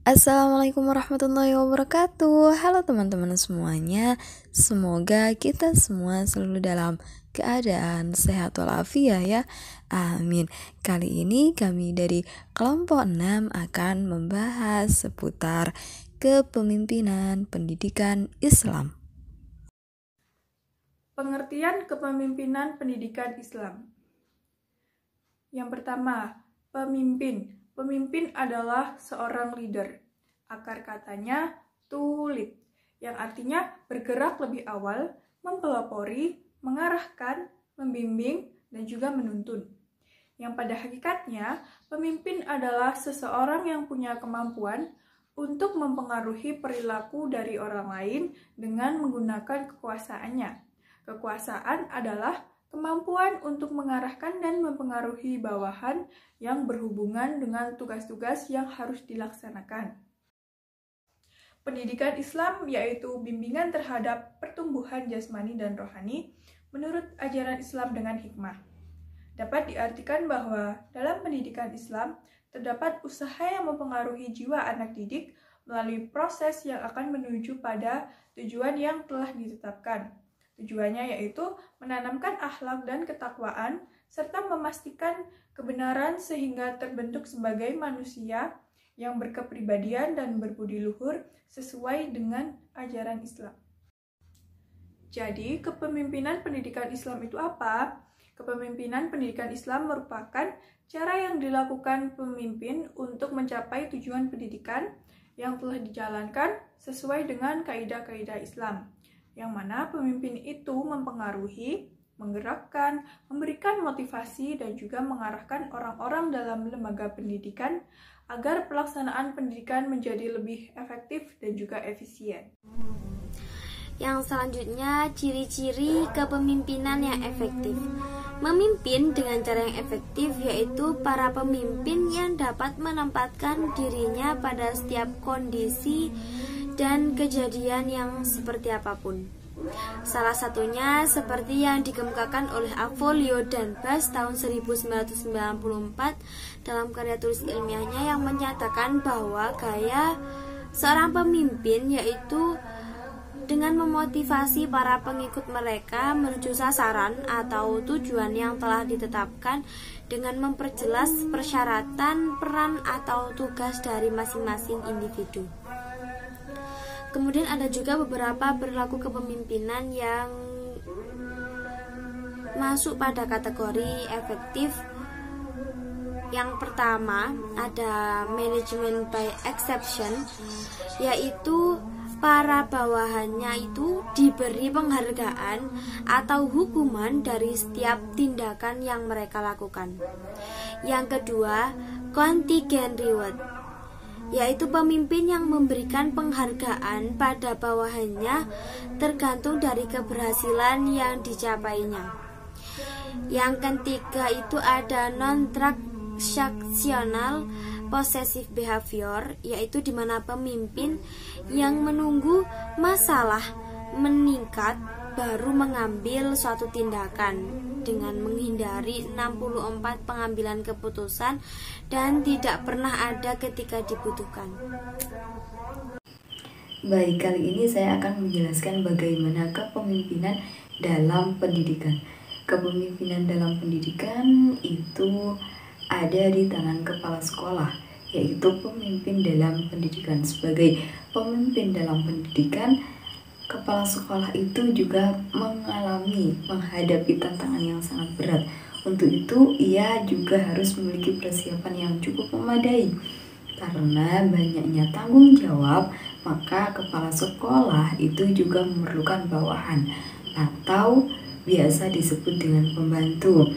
Assalamualaikum warahmatullahi wabarakatuh. Halo teman-teman semuanya. Semoga kita semua selalu dalam keadaan sehat walafiat ya. Amin. Kali ini kami dari kelompok 6 akan membahas seputar kepemimpinan pendidikan Islam. Pengertian kepemimpinan pendidikan Islam. Yang pertama, pemimpin. Pemimpin adalah seorang leader. Akar katanya to lead, yang artinya bergerak lebih awal, mempelopori, mengarahkan, membimbing, dan juga menuntun. Yang pada hakikatnya, pemimpin adalah seseorang yang punya kemampuan untuk mempengaruhi perilaku dari orang lain dengan menggunakan kekuasaannya. Kekuasaan adalah kemampuan untuk mengarahkan dan mempengaruhi bawahan yang berhubungan dengan tugas-tugas yang harus dilaksanakan. Pendidikan Islam yaitu bimbingan terhadap pertumbuhan jasmani dan rohani menurut ajaran Islam dengan hikmah. Dapat diartikan bahwa dalam pendidikan Islam terdapat usaha yang mempengaruhi jiwa anak didik melalui proses yang akan menuju pada tujuan yang telah ditetapkan. Tujuannya yaitu menanamkan akhlak dan ketakwaan serta memastikan kebenaran sehingga terbentuk sebagai manusia yang berkepribadian dan berbudi luhur sesuai dengan ajaran Islam. Jadi, kepemimpinan pendidikan Islam itu apa? Kepemimpinan pendidikan Islam merupakan cara yang dilakukan pemimpin untuk mencapai tujuan pendidikan yang telah dijalankan sesuai dengan kaidah-kaidah Islam, yang mana pemimpin itu mempengaruhi, menggerakkan, memberikan motivasi, dan juga mengarahkan orang-orang dalam lembaga pendidikan agar pelaksanaan pendidikan menjadi lebih efektif dan juga efisien. Yang selanjutnya, ciri-ciri kepemimpinan yang efektif. Memimpin dengan cara yang efektif yaitu para pemimpin yang dapat menempatkan dirinya pada setiap kondisi dan kejadian yang seperti apapun. Salah satunya seperti yang dikemukakan oleh Avolio dan Bass tahun 1994 dalam karya tulis ilmiahnya yang menyatakan bahwa gaya seorang pemimpin yaitu dengan memotivasi para pengikut mereka menuju sasaran atau tujuan yang telah ditetapkan dengan memperjelas persyaratan, peran, atau tugas dari masing-masing individu. Kemudian ada juga beberapa perilaku kepemimpinan yang masuk pada kategori efektif. Yang pertama ada management by exception, yaitu para bawahannya itu diberi penghargaan atau hukuman dari setiap tindakan yang mereka lakukan. Yang kedua, contingent reward, yaitu pemimpin yang memberikan penghargaan pada bawahannya tergantung dari keberhasilan yang dicapainya. Yang ketiga itu ada non-transactional possessive behavior, yaitu di mana pemimpin yang menunggu masalah meningkat baru mengambil suatu tindakan dengan menghindari 64 pengambilan keputusan dan tidak pernah ada ketika dibutuhkan. Baik, kali ini saya akan menjelaskan bagaimana kepemimpinan dalam pendidikan. Kepemimpinan dalam pendidikan itu ada di tangan kepala sekolah, yaitu pemimpin dalam pendidikan. Sebagai pemimpin dalam pendidikan, kepala sekolah itu juga menghadapi tantangan yang sangat berat. Untuk itu, ia juga harus memiliki persiapan yang cukup memadai. Karena banyaknya tanggung jawab, maka kepala sekolah itu juga memerlukan bawahan atau biasa disebut dengan pembantu.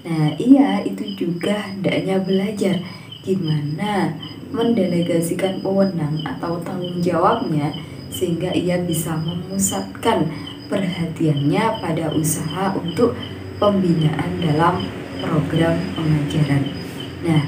Nah, ia itu juga hendaknya belajar gimana mendelegasikan wewenang atau tanggung jawabnya sehingga ia bisa memusatkan perhatiannya pada usaha untuk pembinaan dalam program pengajaran. Nah,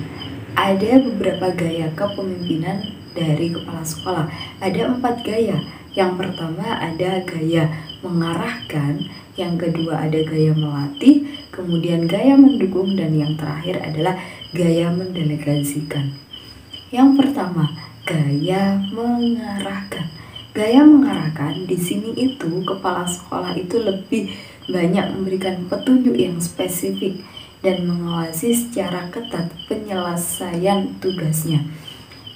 ada beberapa gaya kepemimpinan dari kepala sekolah. Ada 4 gaya. Yang pertama ada gaya mengarahkan, yang kedua ada gaya melatih, kemudian gaya mendukung, dan yang terakhir adalah gaya mendelegasikan. Yang pertama, gaya mengarahkan. Gaya mengarahkan di sini itu kepala sekolah itu lebih banyak memberikan petunjuk yang spesifik dan mengawasi secara ketat penyelesaian tugasnya.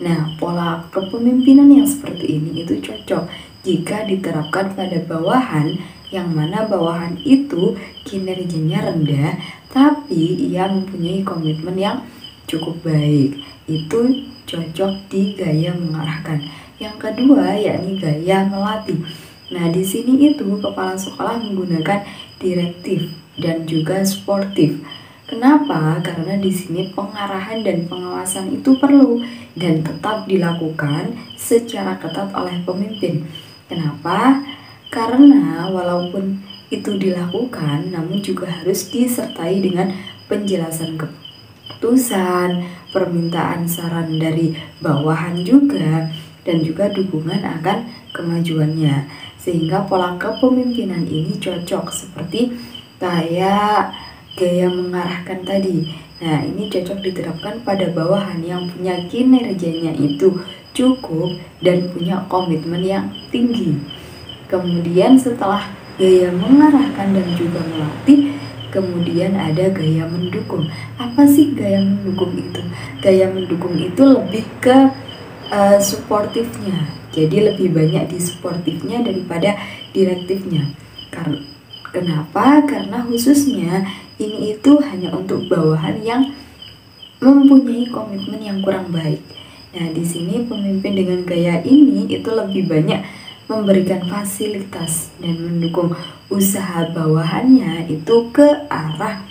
Nah, pola kepemimpinan yang seperti ini itu cocok jika diterapkan pada bawahan, yang mana bawahan itu kinerjanya rendah tapi ia mempunyai komitmen yang cukup baik. Itu cocok di gaya mengarahkan. Yang kedua yakni gaya melatih. Nah, di sini itu kepala sekolah menggunakan direktif dan juga sportif. Kenapa? Karena di sini pengarahan dan pengawasan itu perlu dan tetap dilakukan secara ketat oleh pemimpin. Kenapa? Karena walaupun itu dilakukan, namun juga harus disertai dengan penjelasan keputusan, permintaan saran dari bawahan juga, dan juga dukungan akan kemajuannya. Sehingga pola kepemimpinan ini cocok seperti kayak gaya mengarahkan tadi. Nah, ini cocok diterapkan pada bawahan yang punya kinerjanya itu cukup dan punya komitmen yang tinggi. Kemudian setelah gaya mengarahkan dan juga melatih, kemudian ada gaya mendukung. Apa sih gaya mendukung itu? Gaya mendukung itu lebih ke suportifnya. Jadi lebih banyak di suportifnya daripada direktifnya. Kenapa? Karena khususnya ini itu hanya untuk bawahan yang mempunyai komitmen yang kurang baik. Nah, di sini pemimpin dengan gaya ini itu lebih banyak memberikan fasilitas dan mendukung usaha bawahannya itu ke arah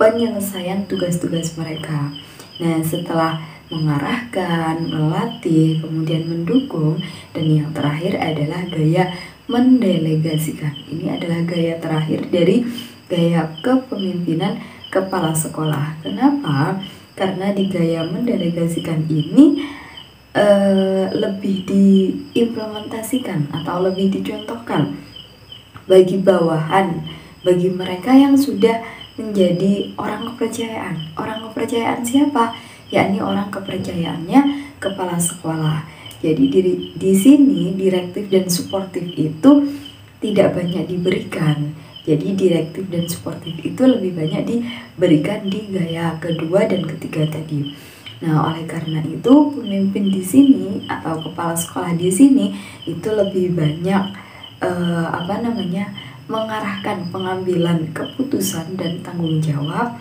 penyelesaian tugas-tugas mereka. Nah, setelah mengarahkan, melatih, kemudian mendukung, dan yang terakhir adalah gaya mendelegasikan. Ini adalah gaya terakhir dari gaya kepemimpinan kepala sekolah. Kenapa? Karena di gaya mendelegasikan ini lebih diimplementasikan atau lebih dicontohkan bagi bawahan, bagi mereka yang sudah menjadi orang kepercayaan. Orang kepercayaan siapa? Yakni orang kepercayaannya kepala sekolah. Jadi di sini direktif dan suportif itu tidak banyak diberikan. Jadi direktif dan suportif itu lebih banyak diberikan di gaya kedua dan ketiga tadi. Nah, oleh karena itu pemimpin di sini atau kepala sekolah di sini itu lebih banyak mengarahkan pengambilan keputusan dan tanggung jawab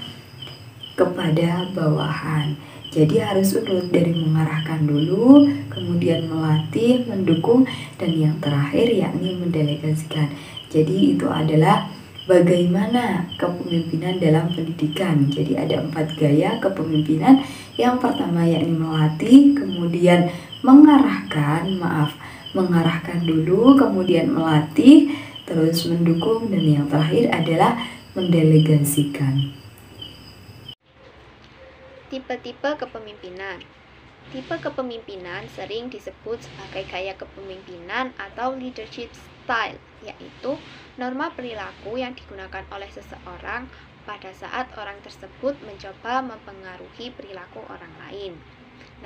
kepada bawahan. Jadi harus urut dari mengarahkan dulu, kemudian melatih, mendukung, dan yang terakhir yakni mendelegasikan. Jadi itu adalah bagaimana kepemimpinan dalam pendidikan. Jadi ada 4 gaya kepemimpinan. Yang pertama yakni melatih, kemudian mengarahkan dulu, kemudian melatih, terus mendukung, dan yang terakhir adalah mendelegasikan. Tipe-tipe kepemimpinan. Tipe kepemimpinan sering disebut sebagai gaya kepemimpinan atau leadership style, yaitu norma perilaku yang digunakan oleh seseorang pada saat orang tersebut mencoba mempengaruhi perilaku orang lain.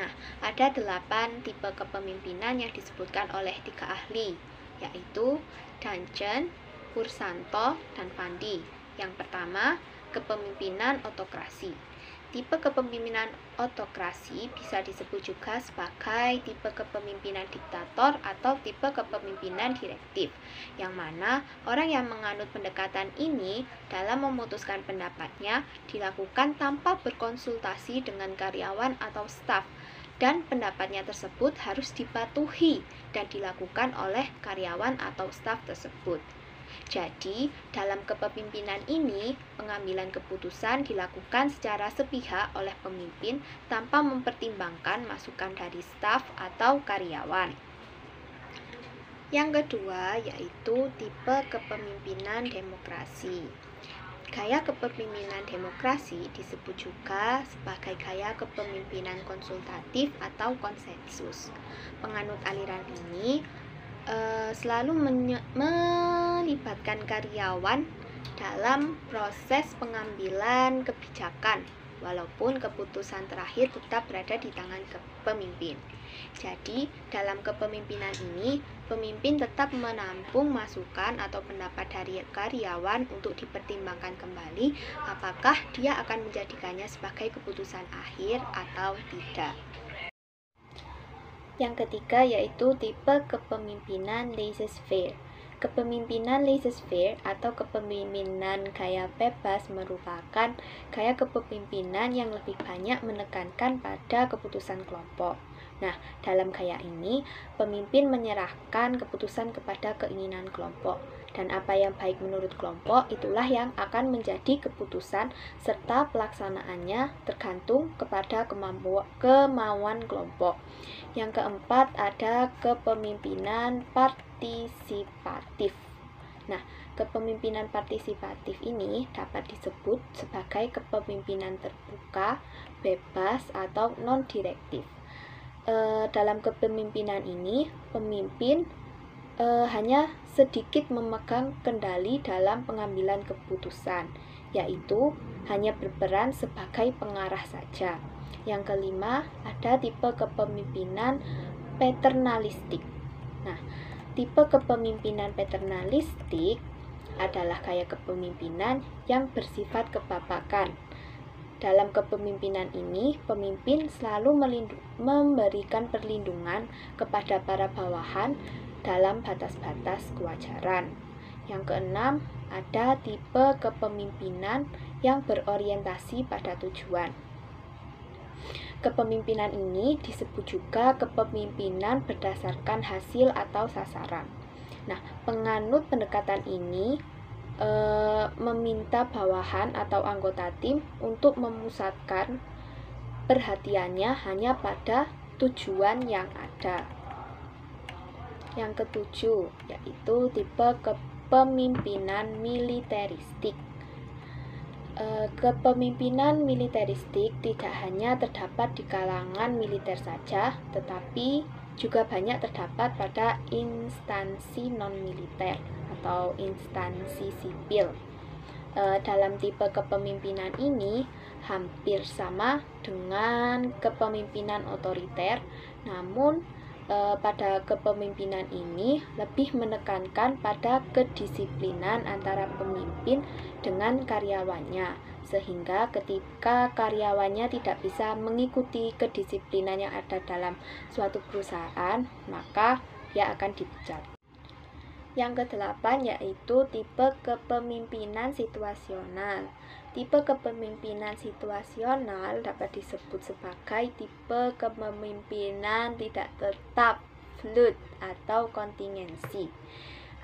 Nah, ada 8 tipe kepemimpinan yang disebutkan oleh 3 ahli, yaitu Dungeon, Pursanto, dan Fandi. Yang pertama, kepemimpinan otokrasi. Tipe kepemimpinan otokrasi bisa disebut juga sebagai tipe kepemimpinan diktator atau tipe kepemimpinan direktif, yang mana orang yang menganut pendekatan ini dalam memutuskan pendapatnya dilakukan tanpa berkonsultasi dengan karyawan atau staf, dan pendapatnya tersebut harus dipatuhi dan dilakukan oleh karyawan atau staf tersebut. Jadi, dalam kepemimpinan ini, pengambilan keputusan dilakukan secara sepihak oleh pemimpin tanpa mempertimbangkan masukan dari staf atau karyawan. Yang kedua, yaitu tipe kepemimpinan demokrasi. Gaya kepemimpinan demokrasi disebut juga sebagai gaya kepemimpinan konsultatif atau konsensus. Penganut aliran ini selalu melibatkan karyawan dalam proses pengambilan kebijakan, walaupun keputusan terakhir tetap berada di tangan pemimpin. Jadi, dalam kepemimpinan ini, pemimpin tetap menampung masukan atau pendapat dari karyawan untuk dipertimbangkan kembali apakah dia akan menjadikannya sebagai keputusan akhir atau tidak. Yang ketiga yaitu tipe kepemimpinan laissez-faire. Kepemimpinan laissez-faire atau kepemimpinan gaya bebas merupakan gaya kepemimpinan yang lebih banyak menekankan pada keputusan kelompok. Nah, dalam gaya ini, pemimpin menyerahkan keputusan kepada keinginan kelompok. Dan apa yang baik menurut kelompok, itulah yang akan menjadi keputusan serta pelaksanaannya tergantung kepada kemauan kelompok. Yang keempat ada kepemimpinan partisipatif. Nah, kepemimpinan partisipatif ini dapat disebut sebagai kepemimpinan terbuka, bebas, atau non-direktif. Dalam kepemimpinan ini, pemimpin hanya sedikit memegang kendali dalam pengambilan keputusan, yaitu hanya berperan sebagai pengarah saja. Yang kelima, ada tipe kepemimpinan paternalistik. Nah, tipe kepemimpinan paternalistik adalah gaya kepemimpinan yang bersifat kebapakan. Dalam kepemimpinan ini, pemimpin selalu memberikan perlindungan kepada para bawahan dalam batas-batas kewajaran. Yang keenam, ada tipe kepemimpinan yang berorientasi pada tujuan. Kepemimpinan ini disebut juga kepemimpinan berdasarkan hasil atau sasaran. Nah, penganut pendekatan ini meminta bawahan atau anggota tim untuk memusatkan perhatiannya hanya pada tujuan yang ada. Yang ketujuh, yaitu tipe kepemimpinan militeristik. Kepemimpinan militeristik tidak hanya terdapat di kalangan militer saja, tetapi juga banyak terdapat pada instansi non-militer atau instansi sipil. Dalam tipe kepemimpinan ini hampir sama dengan kepemimpinan otoriter, namun pada kepemimpinan ini lebih menekankan pada kedisiplinan antara pemimpin dengan karyawannya, sehingga ketika karyawannya tidak bisa mengikuti kedisiplinan yang ada dalam suatu perusahaan, maka dia akan dipecat. Yang kedelapan yaitu tipe kepemimpinan situasional. Tipe kepemimpinan situasional dapat disebut sebagai tipe kepemimpinan tidak tetap, fluid, atau kontingensi.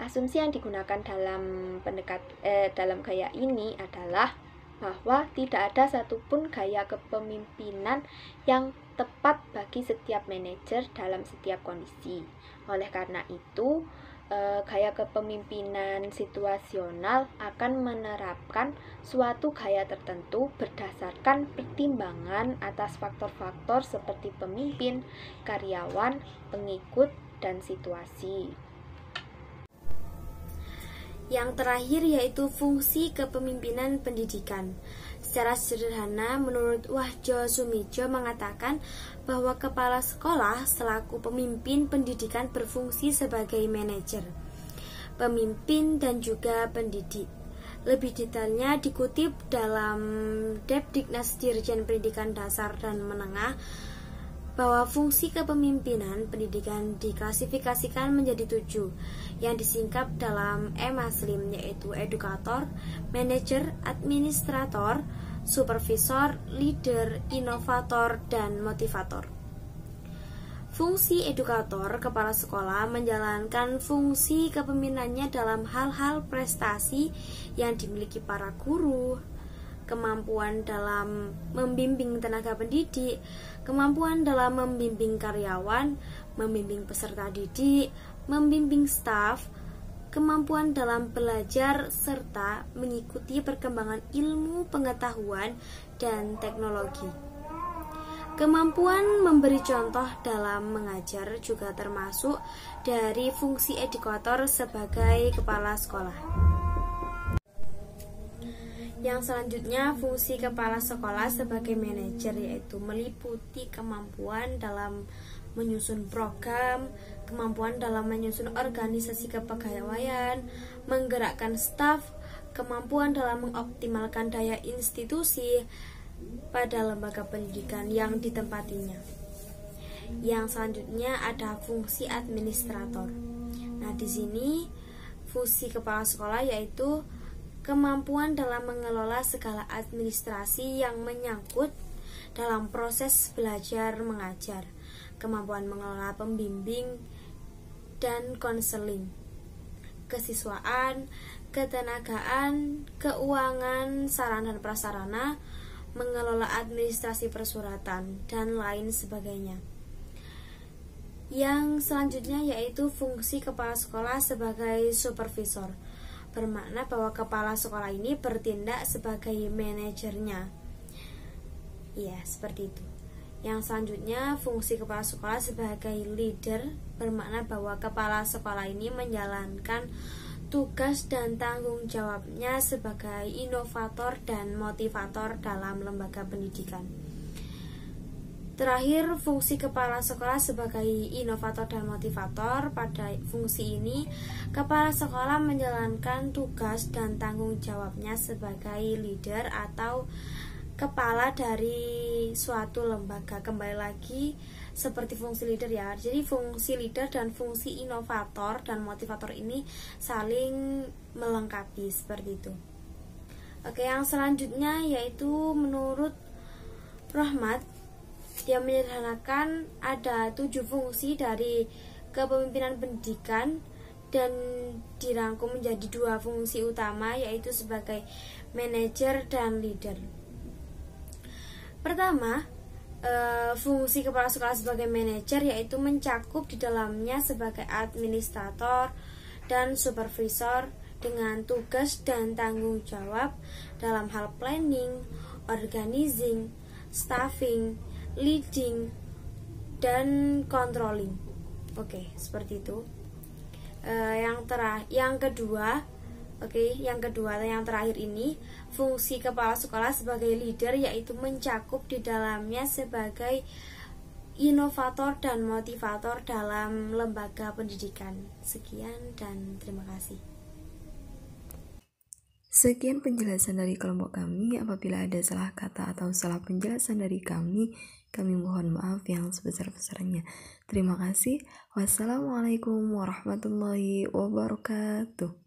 Asumsi yang digunakan dalam gaya ini adalah bahwa tidak ada satupun gaya kepemimpinan yang tepat bagi setiap manajer dalam setiap kondisi. Oleh karena itu, gaya kepemimpinan situasional akan menerapkan suatu gaya tertentu berdasarkan pertimbangan atas faktor-faktor seperti pemimpin, karyawan, pengikut, dan situasi. Yang terakhir yaitu fungsi kepemimpinan pendidikan. Secara sederhana, menurut Wahjo Sumijo mengatakan bahwa kepala sekolah selaku pemimpin pendidikan berfungsi sebagai manajer, pemimpin, dan juga pendidik. Lebih detailnya dikutip dalam Depdiknas Dirjen Pendidikan Dasar dan Menengah bahwa fungsi kepemimpinan pendidikan diklasifikasikan menjadi 7 yang disingkap dalam E-Maslim, yaitu edukator, manajer, administrator, supervisor, leader, inovator, dan motivator. Fungsi edukator, kepala sekolah menjalankan fungsi kepemimpinannya dalam hal-hal prestasi yang dimiliki para guru, kemampuan dalam membimbing tenaga pendidik, kemampuan dalam membimbing karyawan, membimbing peserta didik, membimbing staf, kemampuan dalam belajar, serta mengikuti perkembangan ilmu pengetahuan dan teknologi. Kemampuan memberi contoh dalam mengajar juga termasuk dari fungsi edukator sebagai kepala sekolah. Yang selanjutnya, fungsi kepala sekolah sebagai manajer yaitu meliputi kemampuan dalam menyusun program, kemampuan dalam menyusun organisasi kepegawaian, menggerakkan staf, kemampuan dalam mengoptimalkan daya institusi pada lembaga pendidikan yang ditempatinya. Yang selanjutnya ada fungsi administrator. Nah, di sini fungsi kepala sekolah yaitu kemampuan dalam mengelola segala administrasi yang menyangkut dalam proses belajar mengajar, kemampuan mengelola pembimbing dan konseling, kesiswaan, ketenagaan, keuangan, sarana dan prasarana, mengelola administrasi persuratan, dan lain sebagainya. Yang selanjutnya yaitu fungsi kepala sekolah sebagai supervisor, bermakna bahwa kepala sekolah ini bertindak sebagai manajernya. Ya, seperti itu. Yang selanjutnya, fungsi kepala sekolah sebagai leader, bermakna bahwa kepala sekolah ini menjalankan tugas dan tanggung jawabnya sebagai inovator dan motivator dalam lembaga pendidikan. Terakhir, fungsi kepala sekolah sebagai inovator dan motivator. Pada fungsi ini, kepala sekolah menjalankan tugas dan tanggung jawabnya sebagai leader atau kepala dari suatu lembaga. Kembali lagi seperti fungsi leader ya. Jadi fungsi leader dan fungsi inovator dan motivator ini saling melengkapi seperti itu. Oke, yang selanjutnya yaitu menurut Rahmat, dia menyederhanakan ada 7 fungsi dari kepemimpinan pendidikan dan dirangkum menjadi 2 fungsi utama, yaitu sebagai manajer dan leader. Pertama, fungsi kepala sekolah sebagai manajer yaitu mencakup di dalamnya sebagai administrator dan supervisor dengan tugas dan tanggung jawab dalam hal planning, organizing, staffing, leading, dan controlling. Oke, seperti itu. Yang kedua yang terakhir ini, fungsi kepala sekolah sebagai leader yaitu mencakup di dalamnya sebagai inovator dan motivator dalam lembaga pendidikan. Sekian dan terima kasih. Sekian penjelasan dari kelompok kami. Apabila ada salah kata atau salah penjelasan dari kami mohon maaf yang sebesar-besarnya. Terima kasih. Wassalamualaikum warahmatullahi wabarakatuh.